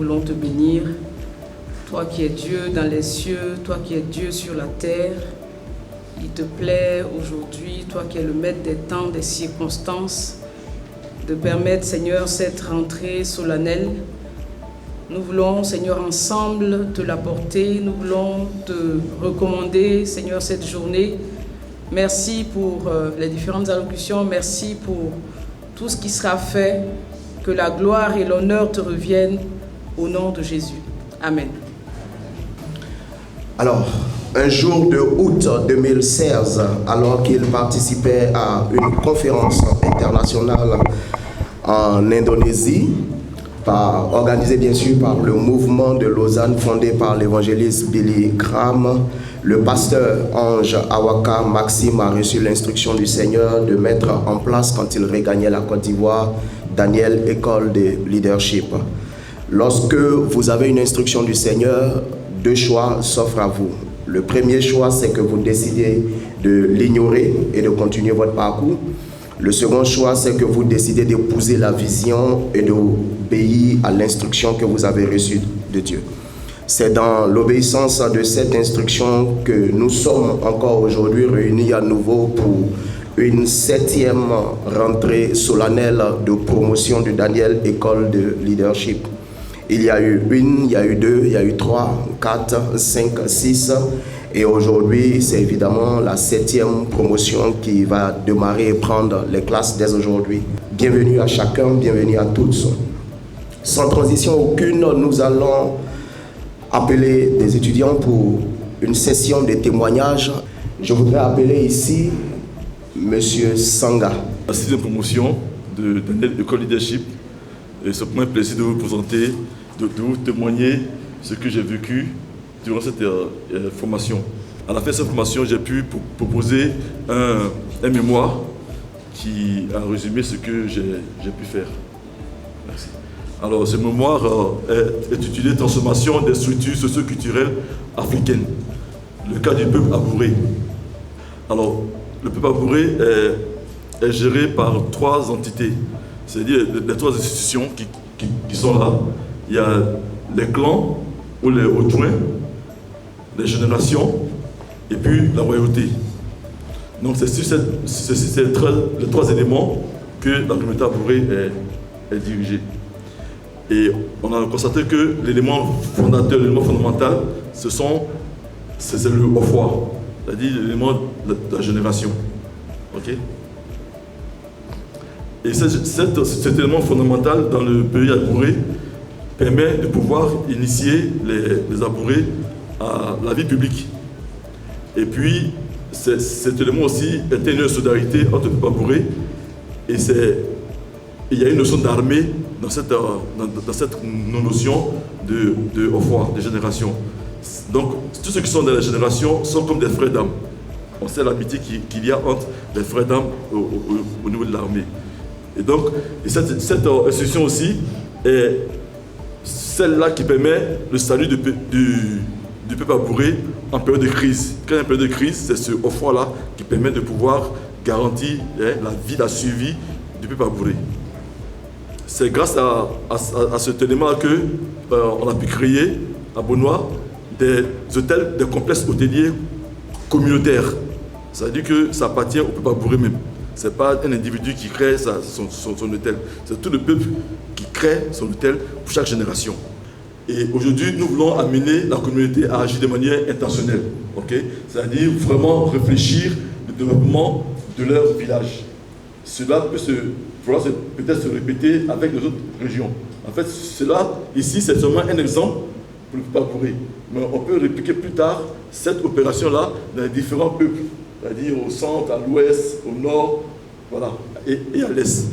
voulons te bénir. Toi qui es Dieu dans les cieux, toi qui es Dieu sur la terre, il te plaît aujourd'hui, toi qui es le maître des temps, des circonstances, de permettre, Seigneur, cette rentrée solennelle. Nous voulons, Seigneur, ensemble te l'apporter. Nous voulons te recommander, Seigneur, cette journée. Merci pour les différentes allocutions. Merci pour tout ce qui sera fait. Que la gloire et l'honneur te reviennent au nom de Jésus. Amen. Alors, un jour de août 2016, alors qu'il participait à une conférence internationale en Indonésie, organisée bien sûr par le mouvement de Lausanne fondé par l'évangéliste Billy Graham, le pasteur Ange Awaka Maxime a reçu l'instruction du Seigneur de mettre en place, quand il regagnait la Côte d'Ivoire, Daniel École de Leadership. Lorsque vous avez une instruction du Seigneur, deux choix s'offrent à vous. Le premier choix, c'est que vous décidez de l'ignorer et de continuer votre parcours. Le second choix, c'est que vous décidez d'épouser la vision et d'obéir à l'instruction que vous avez reçue de Dieu. C'est dans l'obéissance de cette instruction que nous sommes encore aujourd'hui réunis à nouveau pour une 7e rentrée solennelle de promotion de Daniel École de Leadership. Il y a eu une, il y a eu deux, il y a eu 3, 4, 5, 6. Et aujourd'hui, c'est évidemment la 7e promotion qui va démarrer et prendre les classes dès aujourd'hui. Bienvenue à chacun, bienvenue à tous. Sans transition aucune, nous allons appeler des étudiants pour une session de témoignages. Je voudrais appeler ici Monsieur Sanga. La 6e promotion de Daniel École Leadership. Et c'est pour moi un plaisir de vous présenter, de vous témoigner ce que j'ai vécu durant cette formation. À la fin de cette formation, j'ai pu proposer un mémoire qui a résumé ce que j'ai pu faire. Merci. Alors, ce mémoire est intitulé « Transformation des structures socio-culturelles africaines ». Le cas du peuple abouré. Alors, le peuple abouré est géré par 3 entités, c'est-à-dire les 3 institutions qui sont là. Il y a les clans ou les hauts-joints, les générations et puis la royauté. Donc c'est sur les 3 éléments que la communauté abourée est dirigée. Et on a constaté que l'élément fondateur, l'élément fondamental, c'est le Ofwa, c'est-à-dire l'élément de la génération. Ok? Et cet élément fondamental dans le pays abouré permet de pouvoir initier les abourés à la vie publique. Et puis, cet élément aussi est une solidarité entre les abourés. Et il y a une notion d'armée dans cette notion de Ofwa, de génération. Donc, tous ceux qui sont dans la génération sont comme des frères d'âme. On sait l'amitié qu'il y a entre les frères d'âme au niveau de l'armée. Et donc, cette institution aussi est celle-là qui permet le salut du peuple abouré en période de crise. Quand il y a une période de crise, c'est ce Ofwa-là qui permet de pouvoir garantir la vie, la survie du peuple abouré. C'est grâce à cet élément qu'on a pu créer à Bonois des hôtels, des complexes hôteliers communautaires. C'est-à-dire que ça appartient au peuple abouré même. Ce n'est pas un individu qui crée son hôtel. C'est tout le peuple qui crée son hôtel pour chaque génération. Et aujourd'hui, nous voulons amener la communauté à agir de manière intentionnelle. Okay? C'est-à-dire vraiment réfléchir au développement de leur village. Cela peut peut-être se répéter avec les autres régions. En fait, ici, c'est seulement un exemple pour le peuple abouré. Mais on peut répliquer plus tard cette opération-là dans les différents peuples. C'est-à-dire au centre, à l'ouest, au nord, voilà, et à l'est.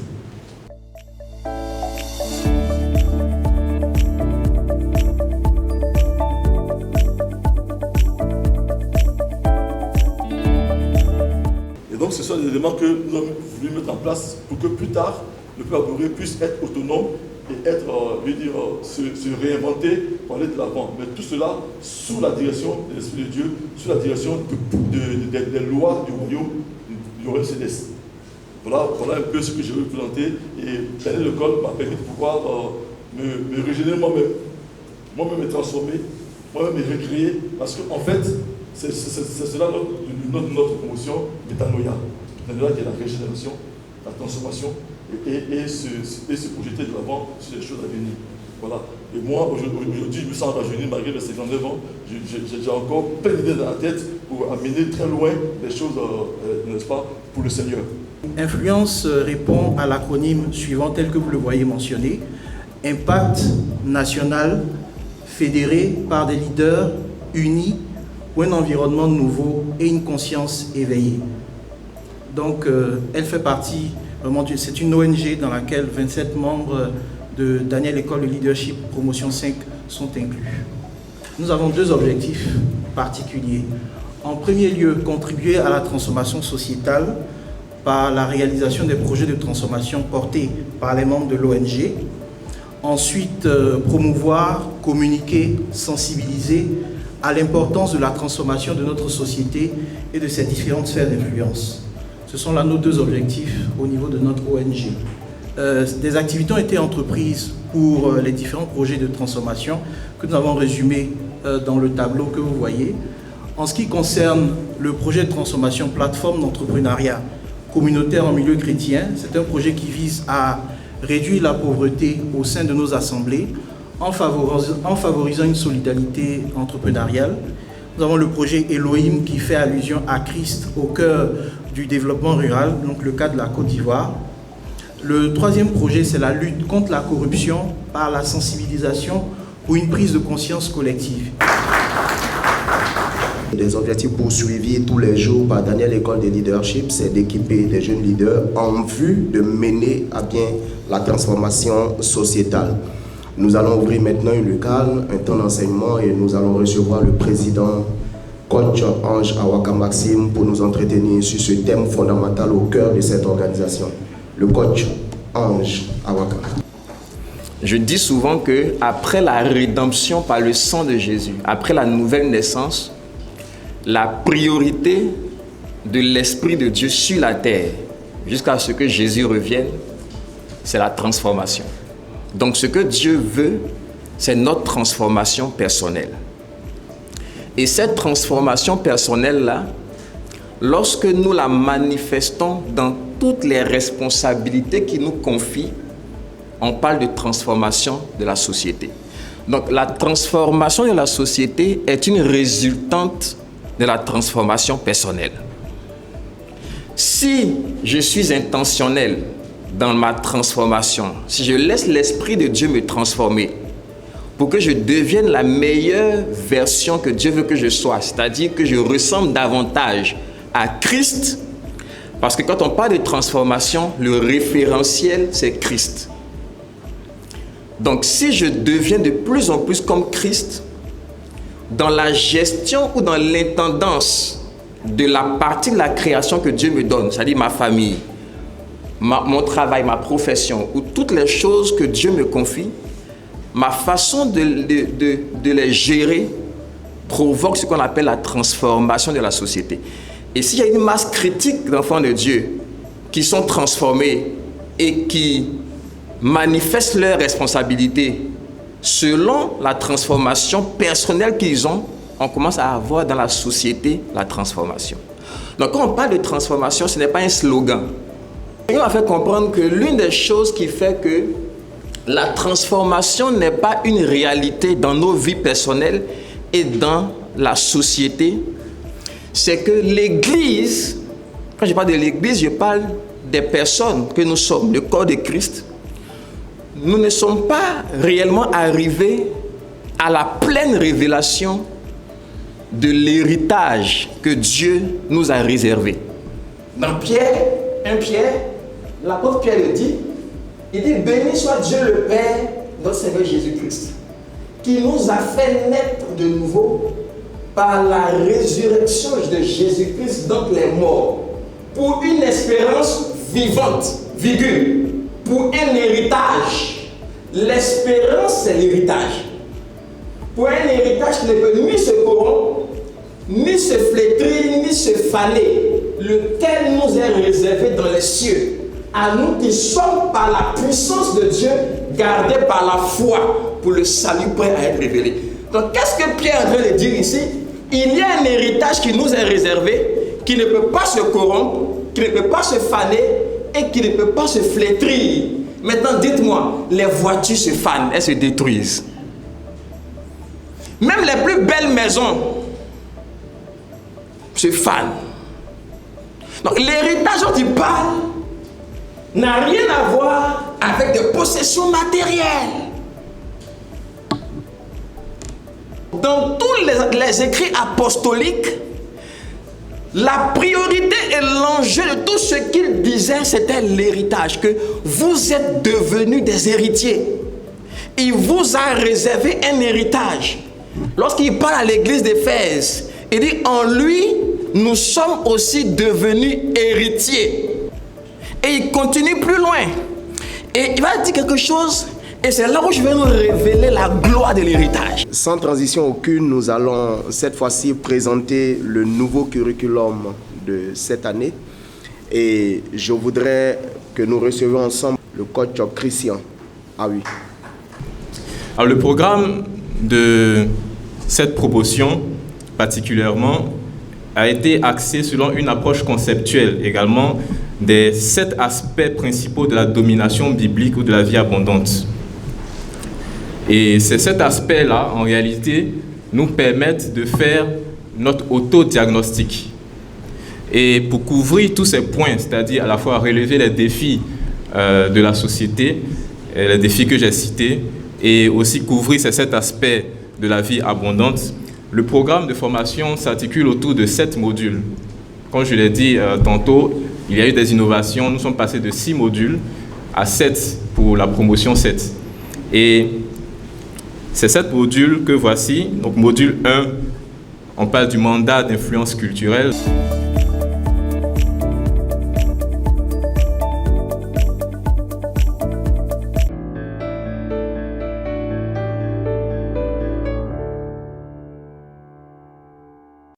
Et donc ce sont des éléments que nous avons voulu mettre en place pour que plus tard, le peuple abouré puisse être autonome et se réinventer pour aller de l'avant. Mais tout cela sous la direction de l'Esprit de Dieu, sous la direction des lois du royaume céleste. Voilà un peu ce que je veux présenter. Et Daniel École m'a permis de pouvoir me régénérer moi-même moi-même me transformer, moi-même me recréer, parce qu'en fait, c'est cela notre promotion, métanoïa. Métanoïa qui est la régénération, la transformation, et se projeter de l'avant sur les choses à venir. Voilà. Et moi, aujourd'hui, je me sens rajeuni, malgré mes 59 ans, j'ai encore plein d'idées dans la tête pour amener très loin les choses, n'est-ce pas, pour le Seigneur. Influence répond à l'acronyme suivant tel que vous le voyez mentionné, Impact national fédéré par des leaders unis pour un environnement nouveau et une conscience éveillée. Donc, elle fait partie, c'est une ONG dans laquelle 27 membres de Daniel École de Leadership Promotion 5 sont inclus. Nous avons deux objectifs particuliers. En premier lieu, contribuer à la transformation sociétale par la réalisation des projets de transformation portés par les membres de l'ONG. Ensuite, promouvoir, communiquer, sensibiliser à l'importance de la transformation de notre société et de ses différentes sphères d'influence. Ce sont là nos deux objectifs au niveau de notre ONG. Des activités ont été entreprises pour les différents projets de transformation que nous avons résumés dans le tableau que vous voyez. En ce qui concerne le projet de transformation plateforme d'entrepreneuriat communautaire en milieu chrétien, c'est un projet qui vise à réduire la pauvreté au sein de nos assemblées en favorisant une solidarité entrepreneuriale. Nous avons le projet Elohim qui fait allusion à Christ au cœur du développement rural, donc le cas de la Côte d'Ivoire. Le troisième projet, c'est la lutte contre la corruption par la sensibilisation ou une prise de conscience collective. Des objectifs poursuivis tous les jours par Daniel École de Leadership, c'est d'équiper des jeunes leaders en vue de mener à bien la transformation sociétale. Nous allons ouvrir maintenant une locale, un temps d'enseignement, et nous allons recevoir le président coach Ange Awaka Maxime pour nous entretenir sur ce thème fondamental au cœur de cette organisation. Le coach Ange Awaka. Je dis souvent que après la rédemption par le sang de Jésus, après la nouvelle naissance, la priorité de l'Esprit de Dieu sur la terre, jusqu'à ce que Jésus revienne, c'est la transformation. Donc ce que Dieu veut, c'est notre transformation personnelle. Et cette transformation personnelle-là, lorsque nous la manifestons dans toutes les responsabilités qu'il nous confie, on parle de transformation de la société. Donc la transformation de la société est une résultante de la transformation personnelle. Si je suis intentionnel dans ma transformation, si je laisse l'Esprit de Dieu me transformer pour que je devienne la meilleure version que Dieu veut que je sois, c'est-à-dire que je ressemble davantage à Christ, parce que quand on parle de transformation, le référentiel, c'est Christ. Donc si je deviens de plus en plus comme Christ, dans la gestion ou dans l'intendance de la partie de la création que Dieu me donne, c'est-à-dire ma famille, mon travail, ma profession, ou toutes les choses que Dieu me confie, ma façon de les gérer provoque ce qu'on appelle la transformation de la société. Et s'il y a une masse critique d'enfants de Dieu qui sont transformés et qui manifestent leurs responsabilités selon la transformation personnelle qu'ils ont, on commence à avoir dans la société la transformation. Donc quand on parle de transformation, ce n'est pas un slogan. On m'a fait comprendre que l'une des choses qui fait que la transformation n'est pas une réalité dans nos vies personnelles et dans la société, c'est que l'Église, quand je parle de l'Église, je parle des personnes que nous sommes, le corps de Christ. Nous ne sommes pas réellement arrivés à la pleine révélation de l'héritage que Dieu nous a réservé. Dans Pierre, l'apôtre Pierre le dit, il dit « Béni soit Dieu le Père, notre Seigneur Jésus-Christ, qui nous a fait naître de nouveau par la résurrection de Jésus-Christ d'entre les morts, pour une espérance vivante, virgule, pour un héritage. L'espérance, c'est l'héritage. Pour un héritage qui ne peut ni se corrompre, ni se flétrir, ni se faner, lequel nous est réservé dans les cieux, à nous qui sommes par la puissance de Dieu gardés par la foi pour le salut prêt à être révélé. Donc qu'est-ce que Pierre est en train de dire ici? Il y a un héritage qui nous est réservé, qui ne peut pas se corrompre, qui ne peut pas se faner et qui ne peut pas se flétrir. Maintenant, dites-moi, les voitures se fanent, elles se détruisent. Même les plus belles maisons se fanent. Donc l'héritage dont il parle n'a rien à voir avec des possessions matérielles. Dans tous les écrits apostoliques, la priorité et l'enjeu de tout ce qu'il disait, c'était l'héritage, que vous êtes devenus des héritiers. Il vous a réservé un héritage. Lorsqu'il parle à l'église d'Éphèse, il dit en lui, nous sommes aussi devenus héritiers. Et il continue plus loin. Et il va dire quelque chose, et c'est là où je vais nous révéler la gloire de l'héritage. Sans transition aucune, nous allons cette fois-ci présenter le nouveau curriculum de cette année. Et je voudrais que nous recevions ensemble le coach Christian. Ah oui. Alors le programme de cette promotion particulièrement a été axé selon une approche conceptuelle également des 7 aspects principaux de la domination biblique ou de la vie abondante. Et ces 7 aspects-là, en réalité, nous permettent de faire notre autodiagnostic. Et pour couvrir tous ces points, c'est-à-dire à la fois relever les défis de la société, les défis que j'ai cités, et aussi couvrir ces 7 aspects de la vie abondante, le programme de formation s'articule autour de 7 modules. Comme je l'ai dit tantôt, il y a eu des innovations. Nous sommes passés de 6 modules à 7 pour la promotion 7. Et ces 7 modules que voici. Donc module 1, on parle du mandat d'influence culturelle.